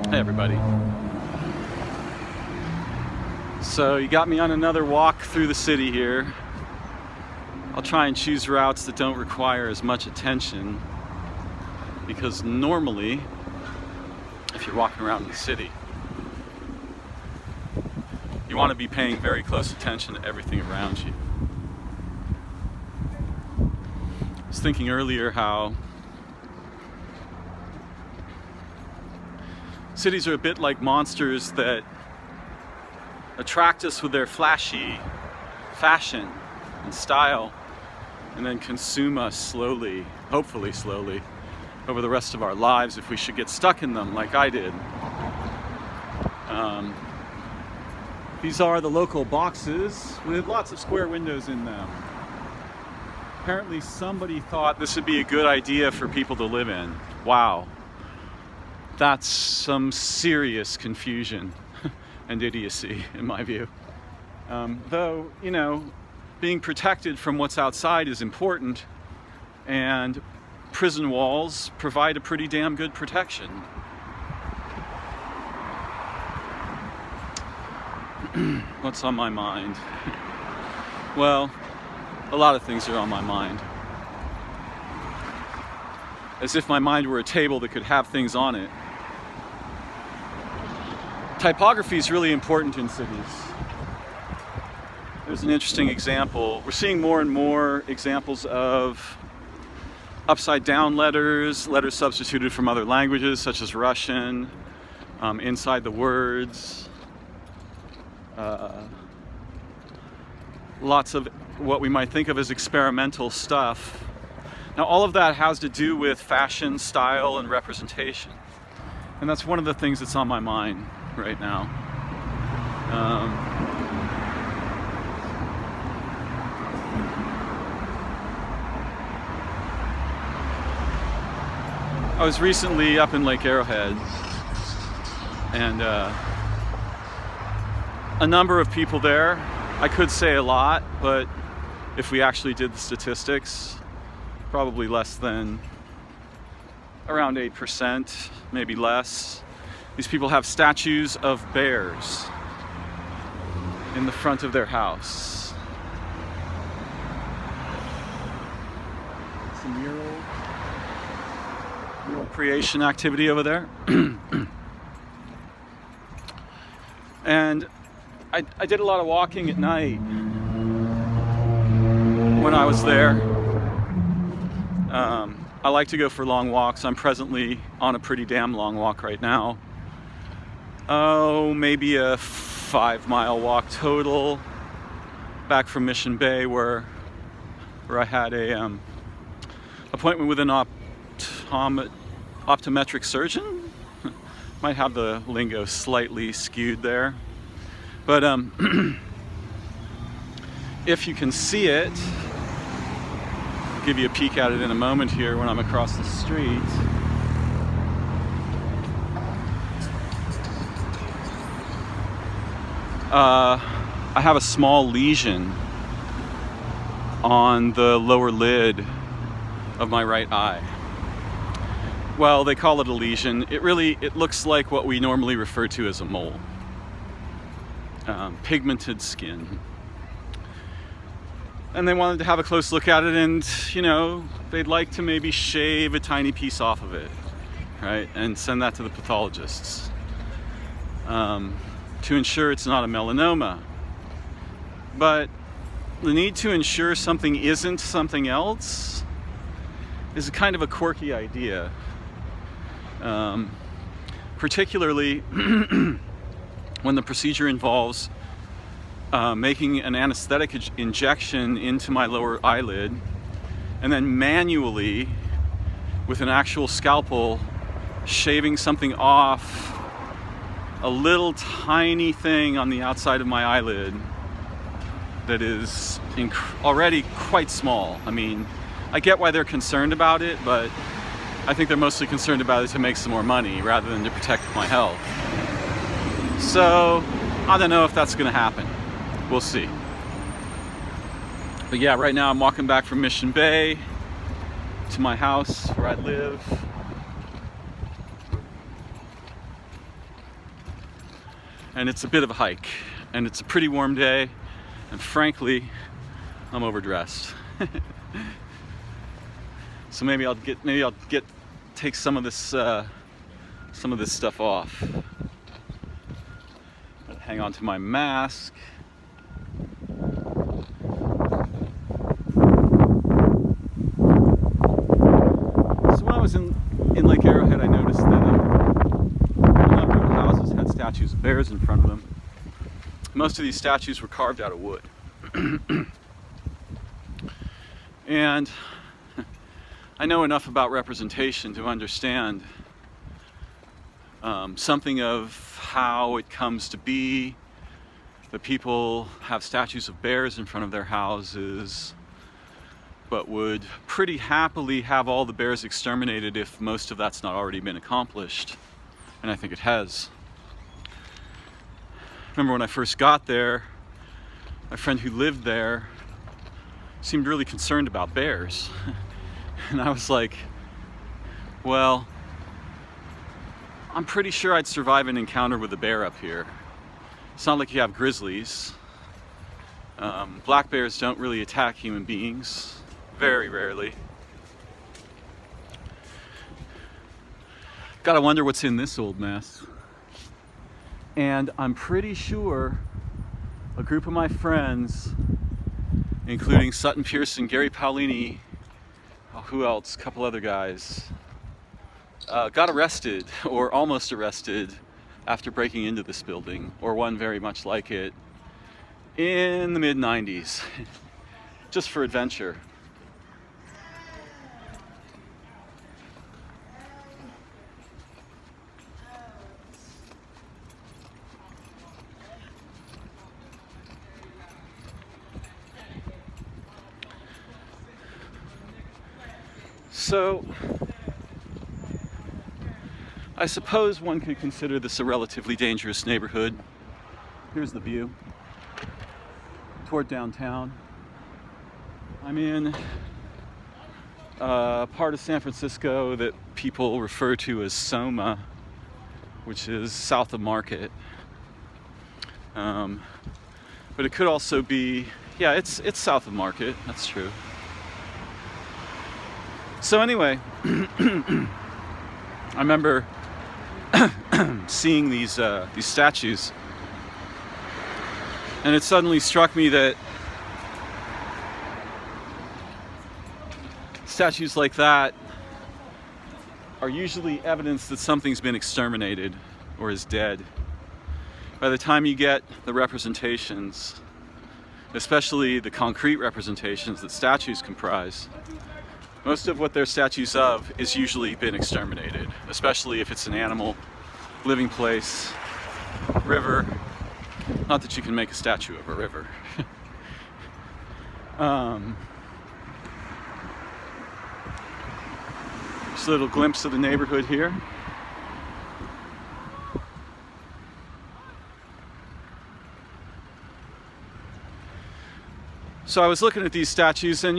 Hey everybody. So you got me on another walk through the city here. I'll try and choose routes that don't require as much attention, because normally, if you're walking around the city, you want to be paying very close attention to everything around you. I was thinking earlier how cities are a bit like monsters that attract us with their flashy fashion and style, and then consume us slowly, hopefully slowly, over the rest of our lives if we should get stuck in them like I did. These are the local boxes with lots of square windows in them. Apparently somebody thought this would be a good idea for people to live in. Wow. That's some serious confusion and idiocy, in my view. Though, you know, being protected from what's outside is important, and prison walls provide a pretty damn good protection. What's on my mind? Well, a lot of things are on my mind. As if my mind were a table that could have things on it. Typography is really important in cities. There's an interesting example. We're seeing more and more examples of upside down letters, letters substituted from other languages such as Russian, inside the words. Lots of what we might think of as experimental stuff. Now, all of that has to do with fashion, style, and representation. And that's one of the things that's on my mind right now. I was recently up in Lake Arrowhead, and a number of people there. I could say a lot, but if we actually did the statistics, probably less than around 8%, maybe less. These people have statues of bears in the front of their house. It's a mural creation activity over there. And I did a lot of walking at night when I was there. I like to go for long walks. I'm presently on a pretty damn long walk right now. Oh, maybe a 5-mile walk total back from Mission Bay, where I had a appointment with an optometric surgeon. Might have the lingo slightly skewed there, but if you can see it, I'll give you a peek at it in a moment here when I'm across the street. I have a small lesion on the lower lid of my right eye. Well, they call it a lesion. It looks like what we normally refer to as a mole. Pigmented skin. And they wanted to have a close look at it, and, you know, they'd like to maybe shave a tiny piece off of it, right? And send that to the pathologists. To ensure it's not a melanoma. But the need to ensure something isn't something else is a kind of a quirky idea. Particularly when the procedure involves making an anesthetic injection into my lower eyelid, and then manually, with an actual scalpel, shaving something off, a little tiny thing on the outside of my eyelid that is already quite small. I mean, I get why they're concerned about it, but I think they're mostly concerned about it to make some more money rather than to protect my health. So, I don't know if that's gonna happen. We'll see. But yeah, right now I'm walking back from Mission Bay to my house where I live. and it's a bit of a hike, and it's a pretty warm day, and frankly, I'm overdressed. So maybe I'll take some of this stuff off. Hang on to my mask. So when I was in Lake Arrowhead, I noticed that a number of houses had statues of bears in front of them. Most of these statues were carved out of wood. And I know enough about representation to understand something of how it comes to be that people have statues of bears in front of their houses, but would pretty happily have all the bears exterminated if most of that's not already been accomplished. And I think it has. Remember when I first got there, my friend who lived there seemed really concerned about bears. And I was like, well, I'm pretty sure I'd survive an encounter with a bear up here. It's not like you have grizzlies. Black bears don't really attack human beings, very rarely. Gotta wonder what's in this old mess. And I'm pretty sure a group of my friends, including Sutton Pearson, Gary Paolini, who else? A couple other guys, got arrested, or almost arrested, after breaking into this building, or one very much like it, in the mid-90s, just for adventure. So, I suppose one could consider this a relatively dangerous neighborhood. Here's the view toward downtown. I'm in a part of San Francisco that people refer to as SOMA, which is south of Market. But it could also be, yeah, it's south of Market, that's true. So anyway, I remember seeing these statues, and it suddenly struck me that statues like that are usually evidence that something's been exterminated or is dead. By the time you get the representations, especially the concrete representations that statues comprise, most of what they're statues of is usually been exterminated, especially if it's an animal, living place, river. Not that you can make a statue of a river. Just a little glimpse of the neighborhood here. So I was looking at these statues, and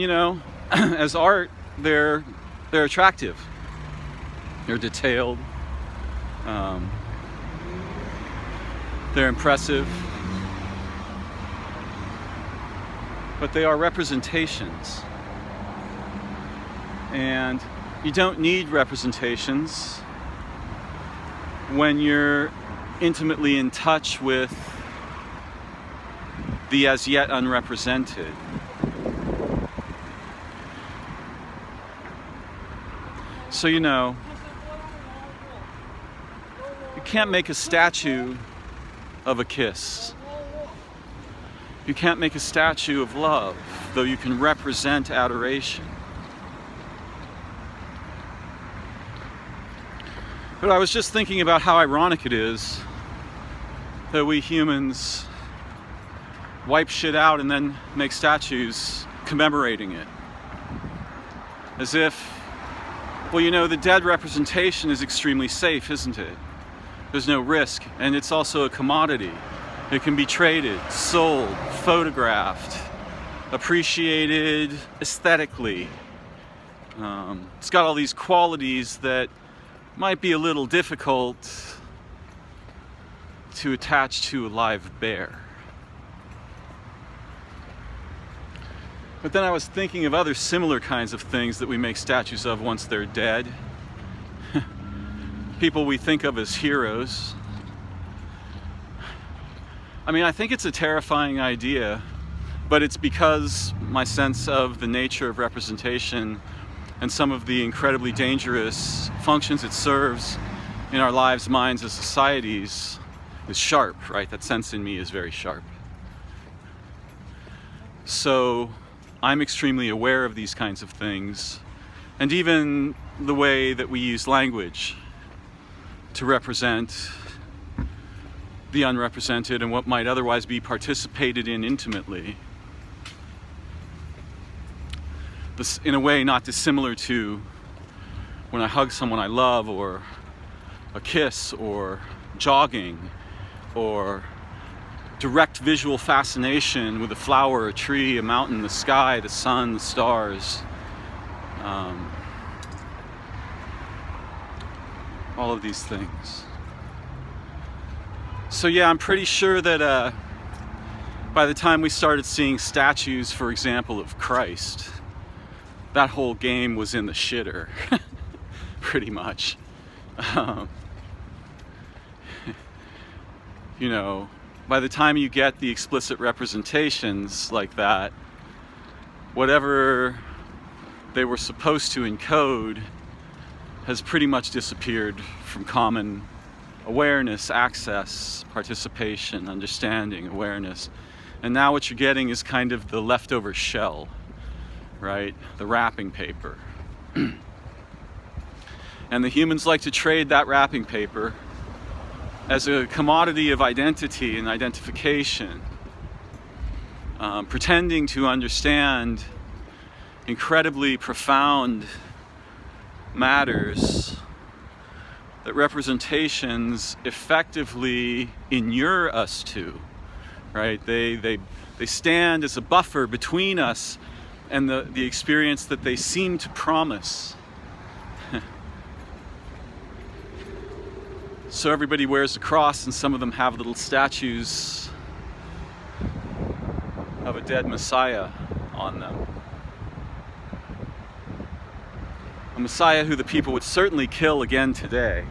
as art, they're attractive. They're detailed. They're impressive. But they are representations. And you don't need representations when you're intimately in touch with the as yet unrepresented. So you can't make a statue of a kiss. You can't make a statue of love, though you can represent adoration. But I was just thinking about how ironic it is that we humans wipe shit out and then make statues commemorating it. As if, well, the dead representation is extremely safe, isn't it? There's no risk, and it's also a commodity. It can be traded, sold, photographed, appreciated aesthetically. It's got all these qualities that might be a little difficult to attach to a live bear. But then I was thinking of other similar kinds of things that we make statues of once they're dead. People we think of as heroes. I mean, I think it's a terrifying idea, but it's because my sense of the nature of representation and some of the incredibly dangerous functions it serves in our lives, minds, as societies is sharp, right? That sense in me is very sharp. So I'm extremely aware of these kinds of things, and even the way that we use language to represent the unrepresented and what might otherwise be participated in intimately. This, in a way, not dissimilar to when I hug someone I love, or a kiss, or jogging, or direct visual fascination with a flower, a tree, a mountain, the sky, the sun, the stars. All of these things. So yeah, I'm pretty sure that by the time we started seeing statues, for example, of Christ, that whole game was in the shitter, pretty much. You know, by the time you get the explicit representations like that, whatever they were supposed to encode has pretty much disappeared from common awareness, access, participation, understanding, awareness. And now what you're getting is kind of the leftover shell, right? The wrapping paper. And the humans like to trade that wrapping paper as a commodity of identity and identification, pretending to understand incredibly profound matters that representations effectively inure us to, right? They stand as a buffer between us and the experience that they seem to promise. So everybody wears a cross, and some of them have little statues of a dead Messiah on them. A Messiah who the people would certainly kill again today,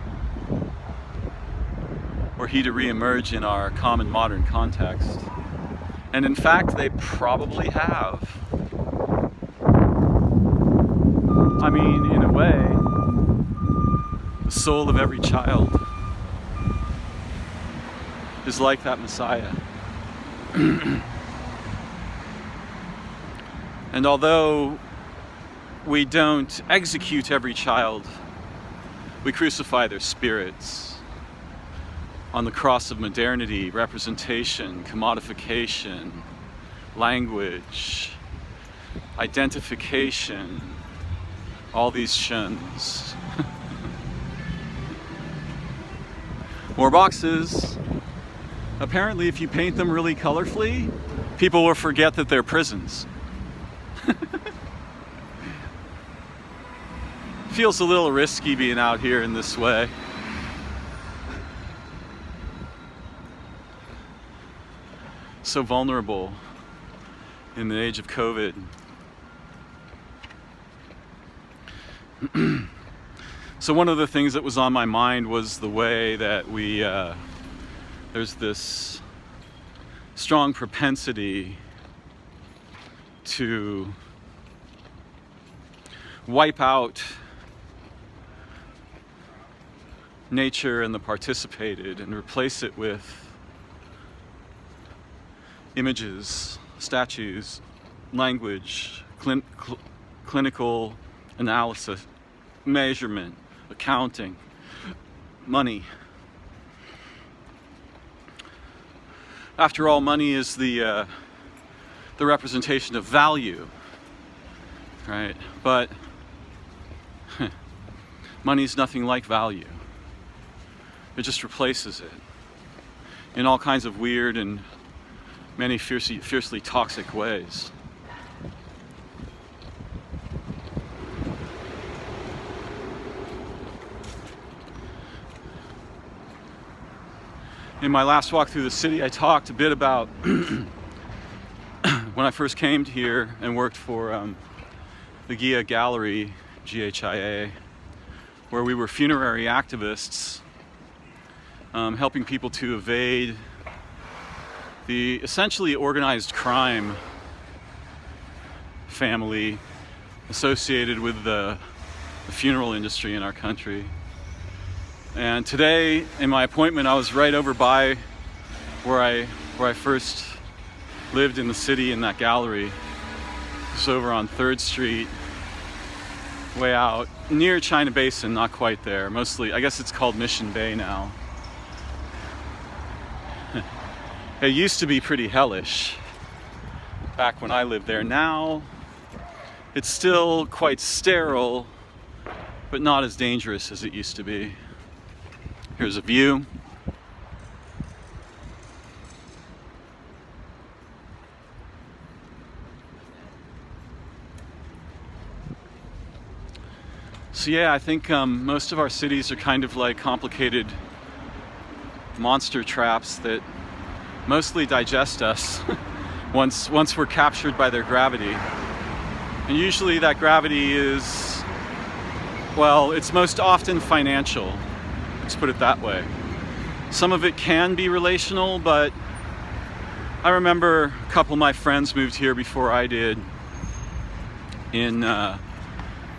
were he to re-emerge in our common modern context. And in fact, they probably have. I mean, in a way, the soul of every child is like that Messiah. And although we don't execute every child, we crucify their spirits on the cross of modernity, representation, commodification, language, identification, all these shuns. More boxes. Apparently, if you paint them really colorfully, people will forget that they're prisons. Feels a little risky being out here in this way. So vulnerable in the age of COVID. So one of the things that was on my mind was the way that there's this strong propensity to wipe out nature and the participated and replace it with images, statues, language, clinical analysis, measurement, accounting, money. After all, money is the representation of value, right? But money is nothing like value. It just replaces it in all kinds of weird and many fiercely toxic ways. In my last walk through the city, I talked a bit about when I first came here and worked for the GIA Gallery, GHIA, where we were funerary activists, helping people to evade the essentially organized crime family associated with the funeral industry in our country. And today, in my appointment, I was right over by where I first lived in the city in that gallery. It's over on 3rd Street, way out near China Basin, not quite there. Mostly, I guess it's called Mission Bay now. It used to be pretty hellish back when I lived there. Now, it's still quite sterile, but not as dangerous as it used to be. Here's a view. So yeah, I think most of our cities are kind of like complicated monster traps that mostly digest us once we're captured by their gravity. And usually that gravity is, well, it's most often financial. Let's put it that way. Some of it can be relational, but I remember a couple of my friends moved here before I did in the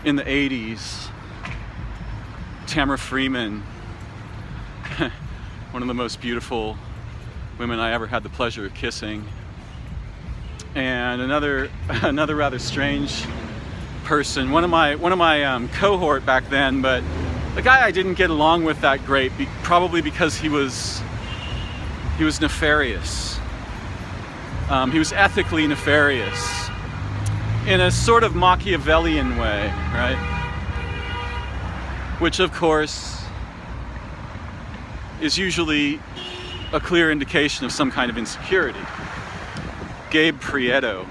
80s. Tamara Freeman, one of the most beautiful women I ever had the pleasure of kissing, and another rather strange person, one of my cohort back then, but the guy I didn't get along with that great, probably because he was nefarious. He was ethically nefarious in a sort of Machiavellian way, right? Which, of course, is usually a clear indication of some kind of insecurity. Gabe Prieto.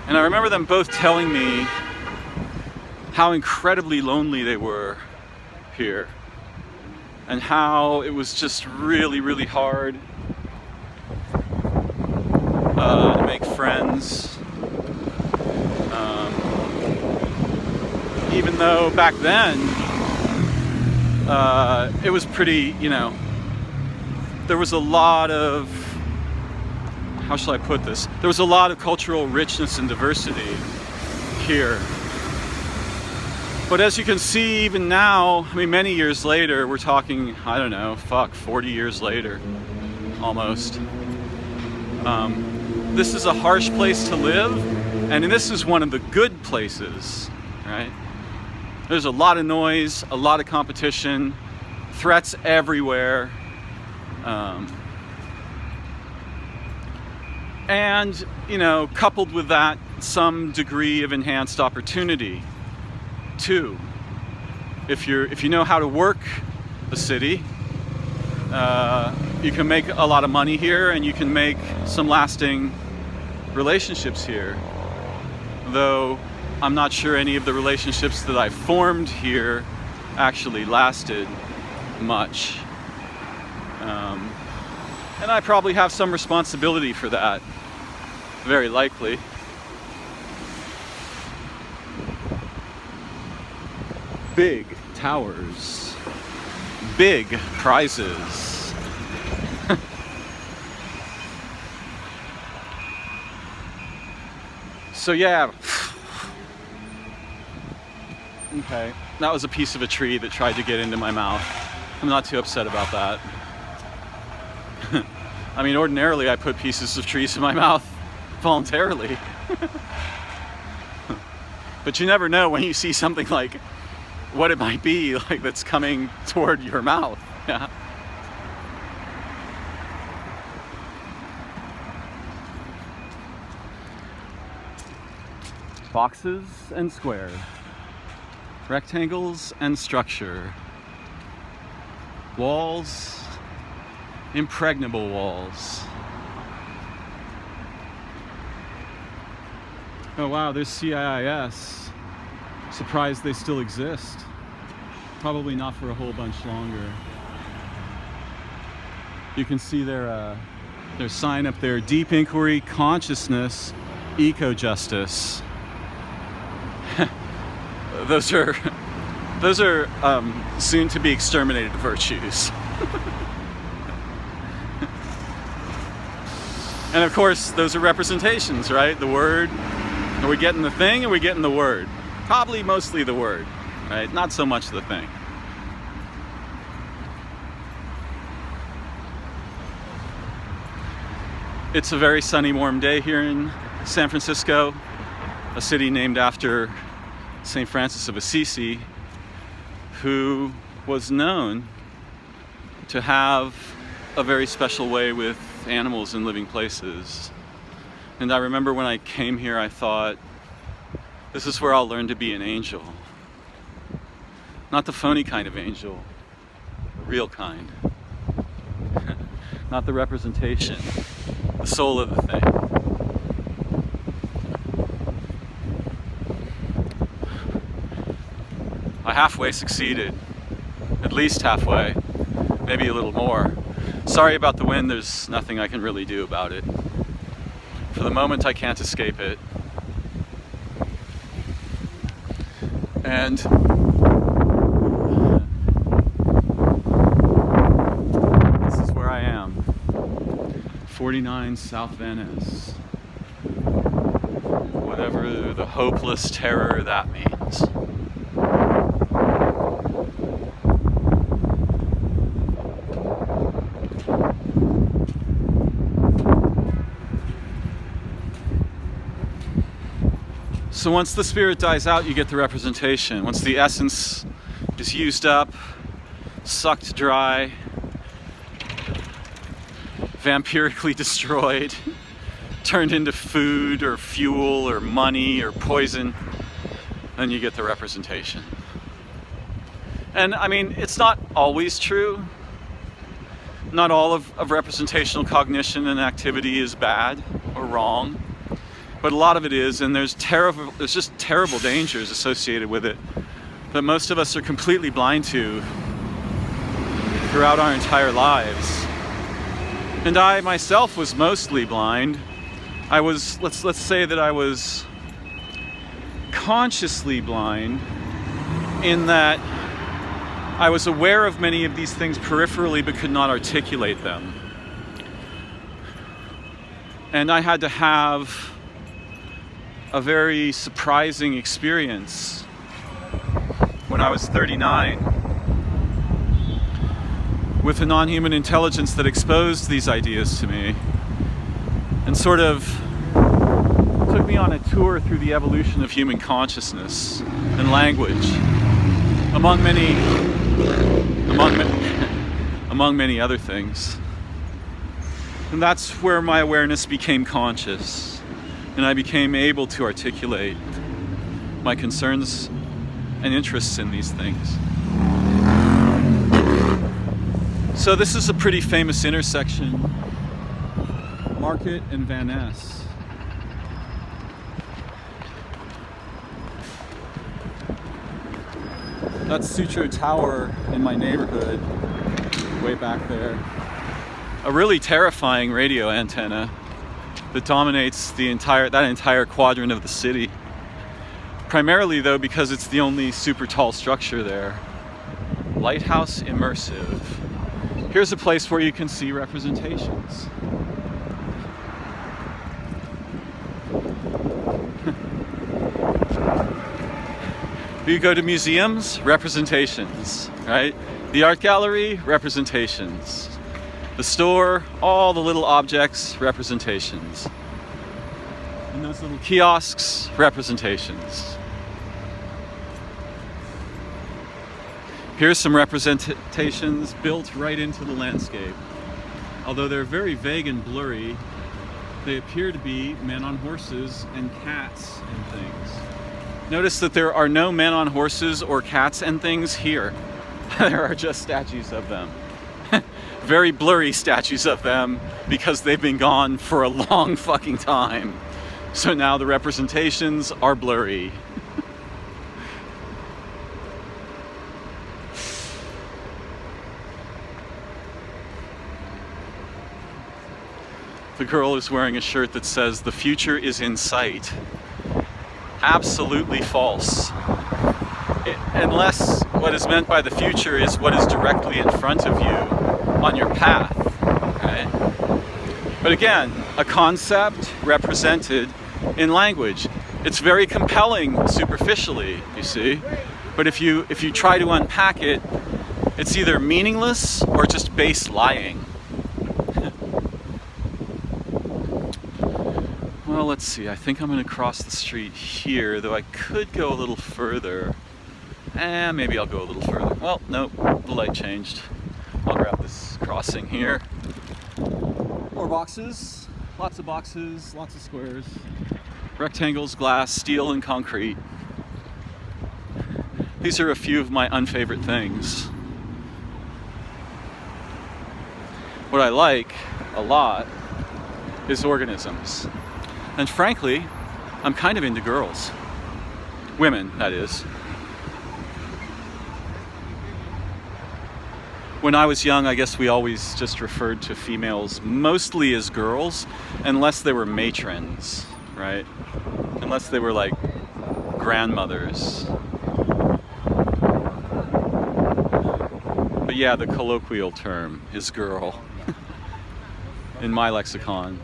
And I remember them both telling me how incredibly lonely they were here, and how it was just really, really hard to make friends. Even though back then it was pretty, there was a lot of, how shall I put this? There was a lot of cultural richness and diversity here. But as you can see, even now, I mean, many years later, we're talking, 40 years later, almost. This is a harsh place to live, and this is one of the good places, right? There's a lot of noise, a lot of competition, threats everywhere. And, coupled with that, some degree of enhanced opportunity. Too, if you know how to work a city, you can make a lot of money here, and you can make some lasting relationships here. Though I'm not sure any of the relationships that I formed here actually lasted much, and I probably have some responsibility for that, very likely. Big towers, big prizes. So yeah, okay, that was a piece of a tree that tried to get into my mouth. I'm not too upset about that. I mean, ordinarily I put pieces of trees in my mouth voluntarily. But you never know when you see something like what it might be, like, that's coming toward your mouth. Yeah. Boxes and square, rectangles and structure, walls, impregnable walls. Oh wow, there's CIIS. Surprised they still exist. Probably not for a whole bunch longer. You can see their sign up there: Deep Inquiry, Consciousness, Eco-Justice. Those are soon to be exterminated virtues. And of course, those are representations, right? The word. Are we getting the thing? Or are we getting the word? Probably mostly the word, right? Not so much the thing. It's a very sunny, warm day here in San Francisco, a city named after St. Francis of Assisi, who was known to have a very special way with animals in living places. And I remember when I came here, I thought, this is where I'll learn to be an angel. Not the phony kind of angel, the real kind. Not the representation, the soul of the thing. I halfway succeeded, at least halfway, maybe a little more. Sorry about the wind, there's nothing I can really do about it. For the moment, I can't escape it. And this is where I am. 49 South Van Ness. Whatever the hopeless terror that means. So once the spirit dies out, you get the representation. Once the essence is used up, sucked dry, vampirically destroyed, turned into food or fuel or money or poison, then you get the representation. And I mean, it's not always true. Not all of representational cognition and activity is bad or wrong. But a lot of it is, and there's just terrible dangers associated with it that most of us are completely blind to throughout our entire lives. And I myself was mostly blind. I was, let's say that I was consciously blind in that I was aware of many of these things peripherally but could not articulate them. And I had to have a very surprising experience when I was 39 with a non-human intelligence that exposed these ideas to me and sort of took me on a tour through the evolution of human consciousness and language, among many other things. And that's where my awareness became conscious. And I became able to articulate my concerns and interests in these things. So this is a pretty famous intersection, Market and Van Ness. That's Sutro Tower in my neighborhood, way back there. A really terrifying radio antenna that dominates that entire quadrant of the city. Primarily though because it's the only super tall structure there. Lighthouse Immersive. Here's a place where you can see representations. You go to museums, representations, right? The art gallery, representations. The store, all the little objects, representations. And those little kiosks, representations. Here's some representations built right into the landscape. Although they're very vague and blurry, they appear to be men on horses and cats and things. Notice that there are no men on horses or cats and things here. There are just statues of them. Very blurry statues of them because they've been gone for a long fucking time. So now the representations are blurry. The girl is wearing a shirt that says, "The future is in sight." Absolutely false. Unless what is meant by the future is what is directly in front of you on your path, right? But again, a concept represented in language. It's very compelling superficially, you see, but if you try to unpack it, it's either meaningless or just base lying. Well, let's see, I think I'm going to cross the street here, though I could go a little further. Maybe I'll go a little further. Well, nope, the light changed. I'll grab this crossing here. More boxes, lots of squares. Rectangles, glass, steel, and concrete. These are a few of my unfavorite things. What I like a lot is organisms. And frankly, I'm kind of into girls. Women, that is. When I was young, I guess we always just referred to females mostly as girls, unless they were matrons, right? Unless they were like grandmothers. But yeah, the colloquial term is girl in my lexicon.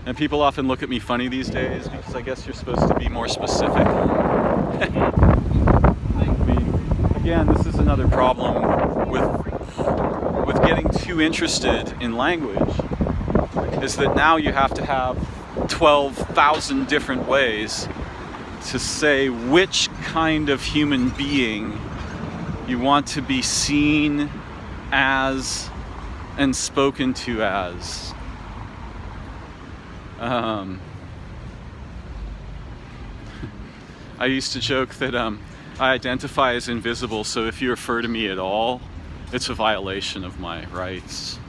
And people often look at me funny these days because I guess you're supposed to be more specific. I mean, again, this is another problem with getting too interested in language, is that now you have to have 12,000 different ways to say which kind of human being you want to be seen as and spoken to as. I used to joke that I identify as invisible, so if you refer to me at all, it's a violation of my rights.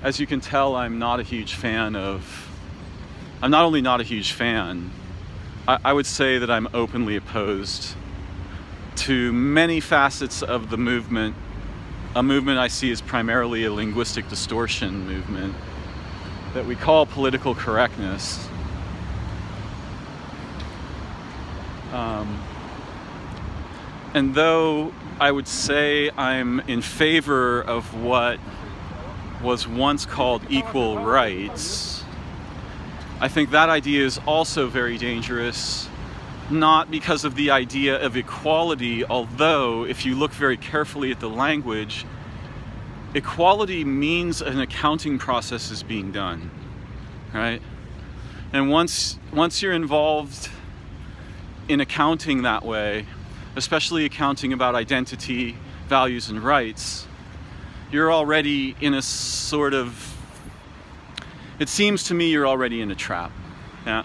As you can tell, I'm not only not a huge fan, I would say that I'm openly opposed to many facets of the movement. A movement I see as primarily a linguistic distortion movement that we call political correctness. And though I would say I'm in favor of what was once called equal rights, I think that idea is also very dangerous, not because of the idea of equality, although if you look very carefully at the language, equality means an accounting process is being done, right? And once you're involved in accounting that way, especially accounting about identity, values, and rights, you're already in a sort of, it seems to me you're already in a trap, yeah?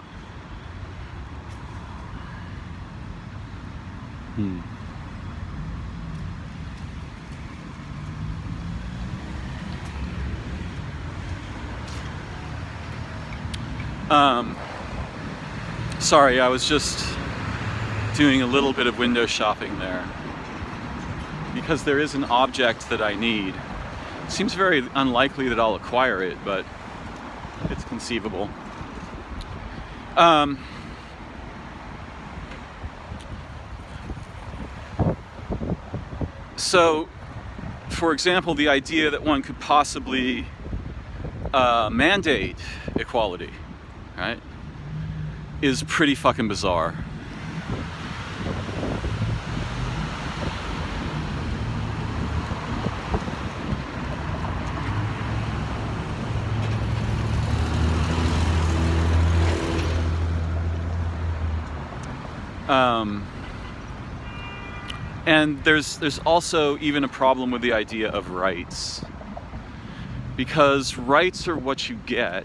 Sorry, I was just doing a little bit of window shopping there because there is an object that I need. It seems very unlikely that I'll acquire it, but it's conceivable. So, for example, the idea that one could possibly mandate equality, right, is pretty fucking bizarre. And there's also even a problem with the idea of rights, because rights are what you get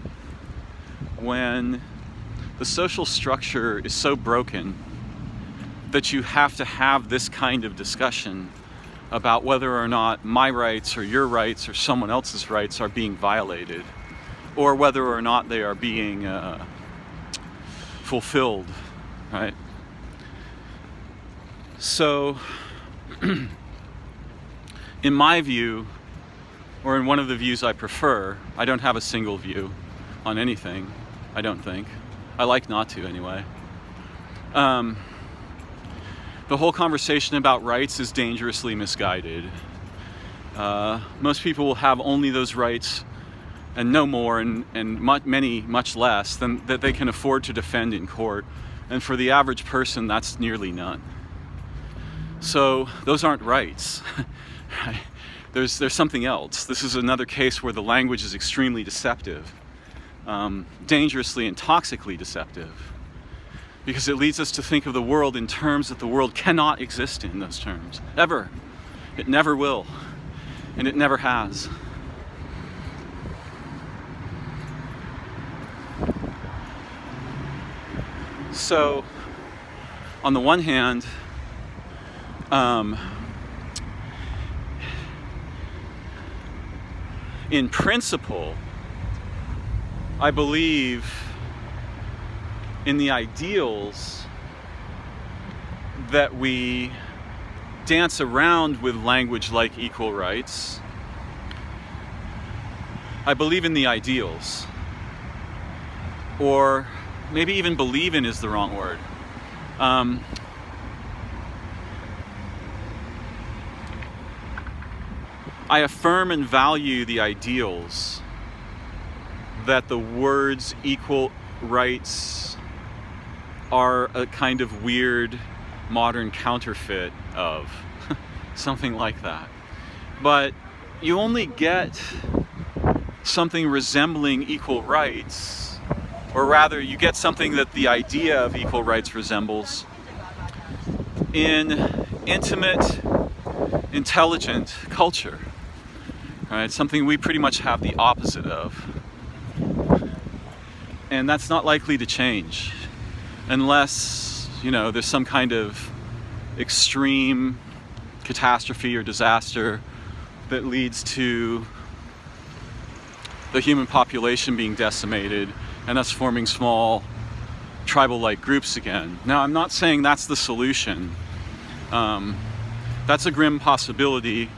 when the social structure is so broken that you have to have this kind of discussion about whether or not my rights or your rights or someone else's rights are being violated, or whether or not they are being fulfilled, right? in my view, or in one of the views I prefer, I don't have a single view on anything, I don't think. I like not to, anyway. The whole conversation about rights is dangerously misguided. Most people will have only those rights and no more, and many much less than that they can afford to defend in court. And for the average person, that's nearly none. So those aren't rights. Right? There's something else. This is another case where the language is extremely deceptive, dangerously and toxically deceptive, because it leads us to think of the world in terms that the world cannot exist in those terms, ever. It never will, and it never has. So, on the one hand, in principle, I believe in the ideals that we dance around with language like equal rights. I believe in the ideals, or maybe even believe in is the wrong word. I affirm and value the ideals that the words equal rights are a kind of weird modern counterfeit of. Something like that. But you only get something resembling equal rights, or rather you get something that the idea of equal rights resembles, in intimate, intelligent culture. Right? Something we pretty much have the opposite of. And that's not likely to change unless, there's some kind of extreme catastrophe or disaster that leads to the human population being decimated and us forming small tribal-like groups again. Now, I'm not saying that's the solution. That's a grim possibility,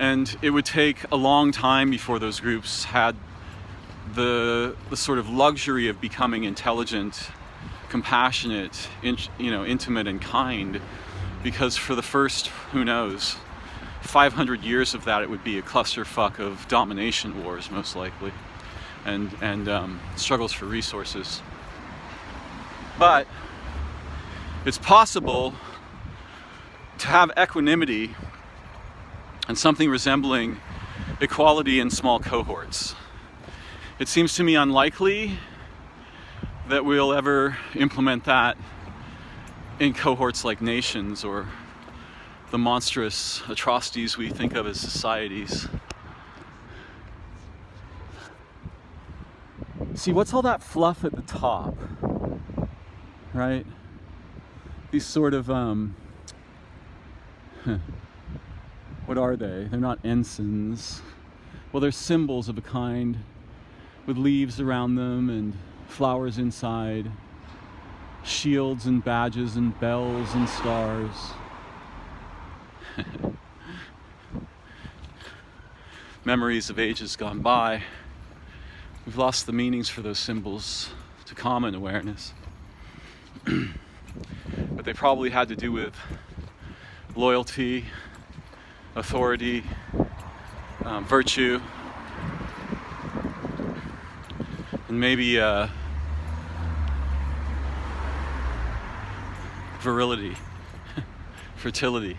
and it would take a long time before those groups had the sort of luxury of becoming intelligent, compassionate, intimate and kind, because for the first, 500 years of that, it would be a clusterfuck of domination wars, most likely, and struggles for resources. But it's possible to have equanimity and something resembling equality in small cohorts. It seems to me unlikely that we'll ever implement that in cohorts like nations or the monstrous atrocities we think of as societies. See, what's all that fluff at the top? Right? These sort of, what are they? They're not ensigns. Well, they're symbols of a kind, with leaves around them and flowers inside, shields and badges and bells and stars. Memories of ages gone by. We've lost the meanings for those symbols to common awareness. But they probably had to do with loyalty, authority, virtue, and maybe virility, fertility.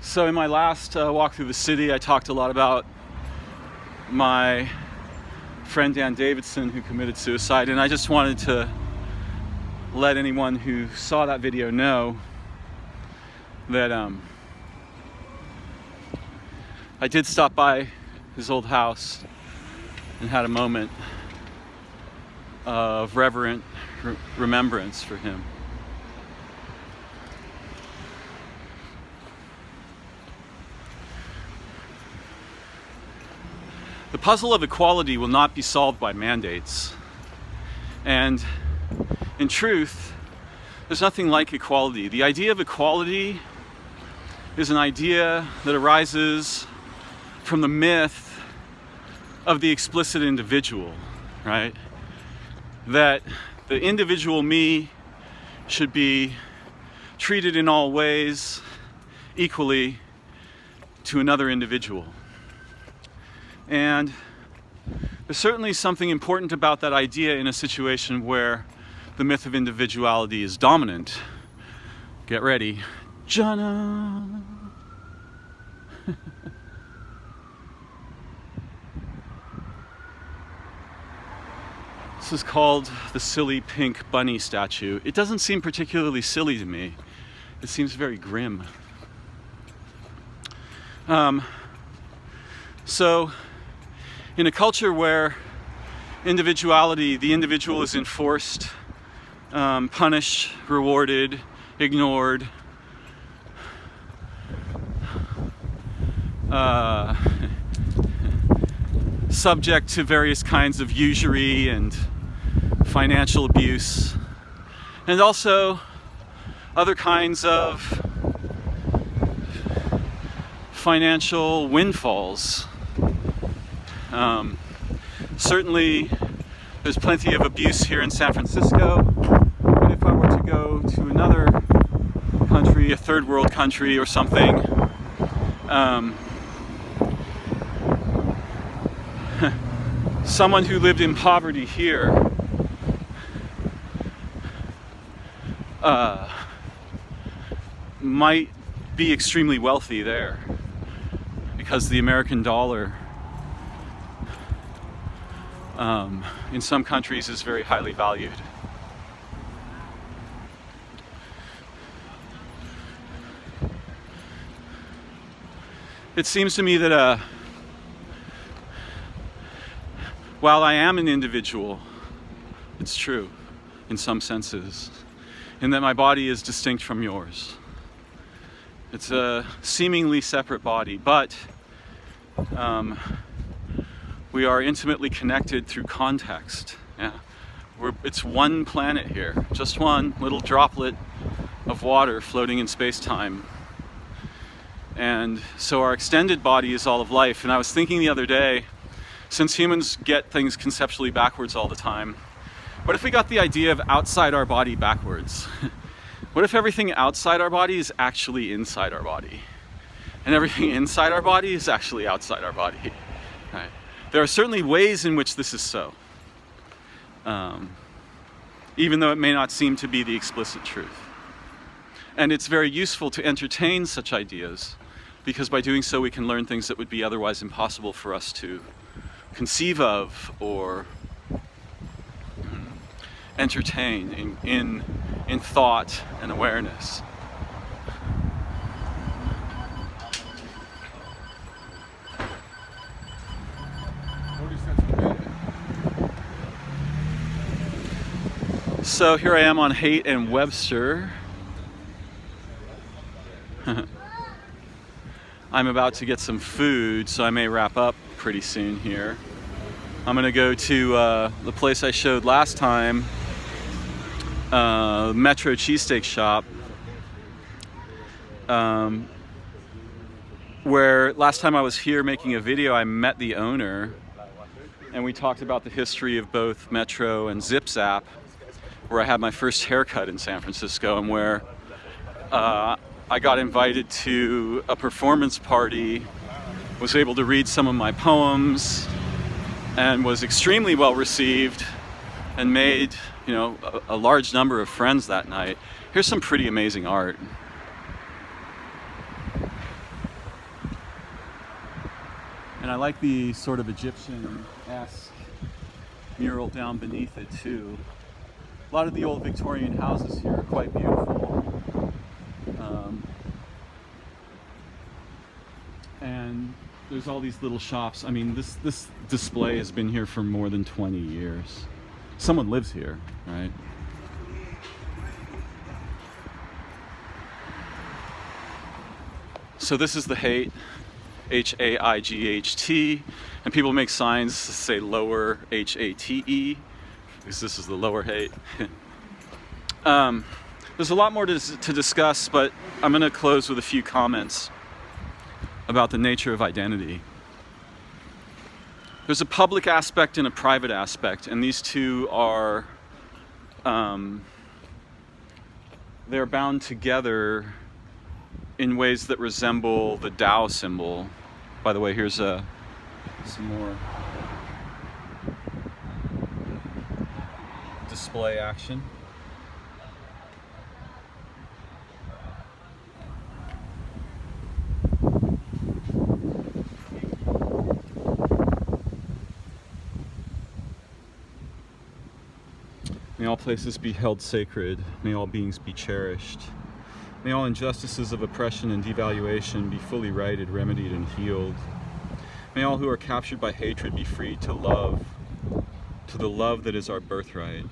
So in my last walk through the city, I talked a lot about my friend Dan Davidson, who committed suicide, and I just wanted to let anyone who saw that video know that I did stop by his old house and had a moment of reverent remembrance for him. The puzzle of equality will not be solved by mandates. And in truth, there's nothing like equality. The idea of equality is an idea that arises from the myth of the explicit individual, right? That the individual me should be treated in all ways equally to another individual. And there's certainly something important about that idea in a situation where the myth of individuality is dominant. Get ready. Jana! This is called the silly pink bunny statue. It doesn't seem particularly silly to me. It seems very grim. So, in a culture where individuality, the individual is enforced, punished, rewarded, ignored, subject to various kinds of usury and financial abuse, and also other kinds of financial windfalls. Certainly there's plenty of abuse here in San Francisco, but if I were to go to another country, a third world country or something, someone who lived in poverty here might be extremely wealthy there because the American dollar in some countries is very highly valued. It seems to me that while I am an individual, it's true in some senses, in that my body is distinct from yours. It's a seemingly separate body, but we are intimately connected through context. Yeah, it's one planet here, just one little droplet of water floating in space-time. And so our extended body is all of life. And I was thinking the other day, since humans get things conceptually backwards all the time, what if we got the idea of outside our body backwards? What if everything outside our body is actually inside our body? And everything inside our body is actually outside our body? Right. There are certainly ways in which this is so, even though it may not seem to be the explicit truth. And it's very useful to entertain such ideas, because by doing so we can learn things that would be otherwise impossible for us to conceive of or entertain in thought and awareness. So here I am on Haight and Webster. I'm about to get some food, so I may wrap up pretty soon here. I'm gonna go to the place I showed last time, Metro Cheesesteak Shop, where last time I was here making a video, I met the owner, and we talked about the history of both Metro and Zip Zap, where I had my first haircut in San Francisco, and where I got invited to a performance party, was able to read some of my poems, and was extremely well received, and made, you know, a large number of friends that night. Here's some pretty amazing art. And I like the sort of Egyptian-esque mural down beneath it too. A lot of the old Victorian houses here are quite beautiful. And there's all these little shops. I mean, this display has been here for more than 20 years. Someone lives here, right? So this is the Haight, H-A-I-G-H-T, and people make signs that say lower H-A-T-E, because this is the lower Haight. There's a lot more to discuss, but I'm going to close with a few comments about the nature of identity. There's a public aspect and a private aspect, and these two are they're bound together in ways that resemble the Tao symbol. By the way, here's some more display action. May all places be held sacred. May all beings be cherished. May all injustices of oppression and devaluation be fully righted, remedied, and healed. May all who are captured by hatred be freed to love, to the love that is our birthright.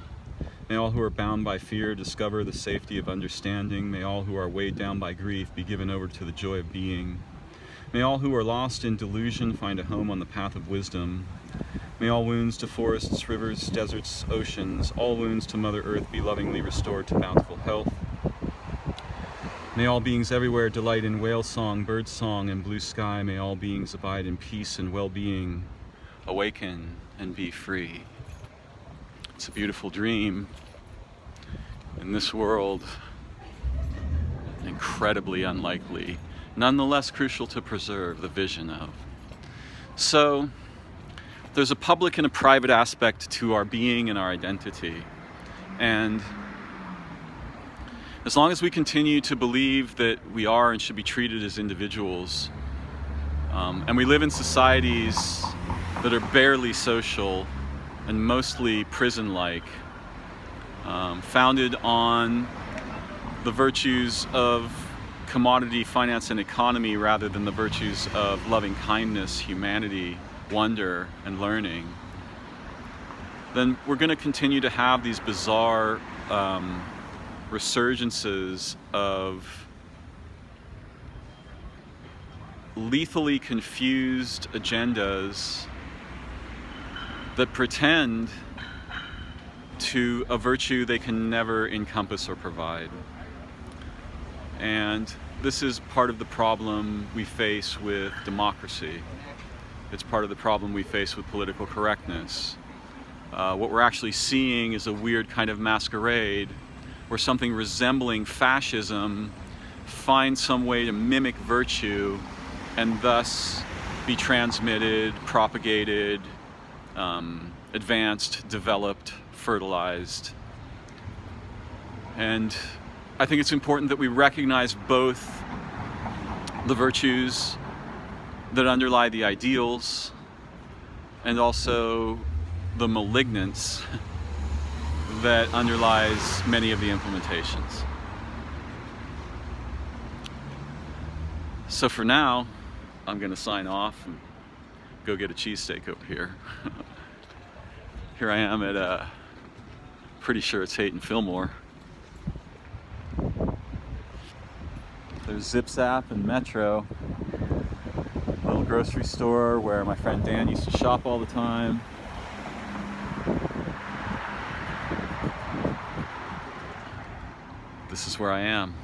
May all who are bound by fear discover the safety of understanding. May all who are weighed down by grief be given over to the joy of being. May all who are lost in delusion find a home on the path of wisdom. May all wounds to forests, rivers, deserts, oceans, all wounds to Mother Earth be lovingly restored to bountiful health. May all beings everywhere delight in whale song, bird song, and blue sky. May all beings abide in peace and well-being, awaken and be free. It's a beautiful dream. In this world, incredibly unlikely, nonetheless crucial to preserve the vision of. So, there's a public and a private aspect to our being and our identity. And as long as we continue to believe that we are and should be treated as individuals, and we live in societies that are barely social and mostly prison-like, founded on the virtues of commodity, finance, and economy rather than the virtues of loving kindness, humanity, wonder, and learning, then we're going to continue to have these bizarre resurgences of lethally confused agendas that pretend to a virtue they can never encompass or provide. And this is part of the problem we face with democracy. It's part of the problem we face with political correctness. What we're actually seeing is a weird kind of masquerade where something resembling fascism finds some way to mimic virtue and thus be transmitted, propagated, advanced, developed, fertilized. And I think it's important that we recognize both the virtues that underlie the ideals and also the malignance that underlies many of the implementations. So for now, I'm going to sign off and go get a cheesesteak over here. Here I am at, pretty sure it's Haight and Fillmore. There's Zip Zap and Metro. Little grocery store where my friend Dan used to shop all the time. This is where I am.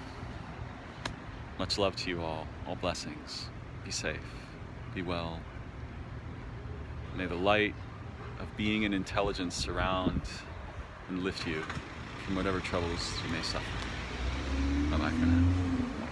Much love to you all. All blessings. Be safe. Be well. May the light of being and intelligence surround and lift you from whatever troubles you may suffer. Bye-bye for now.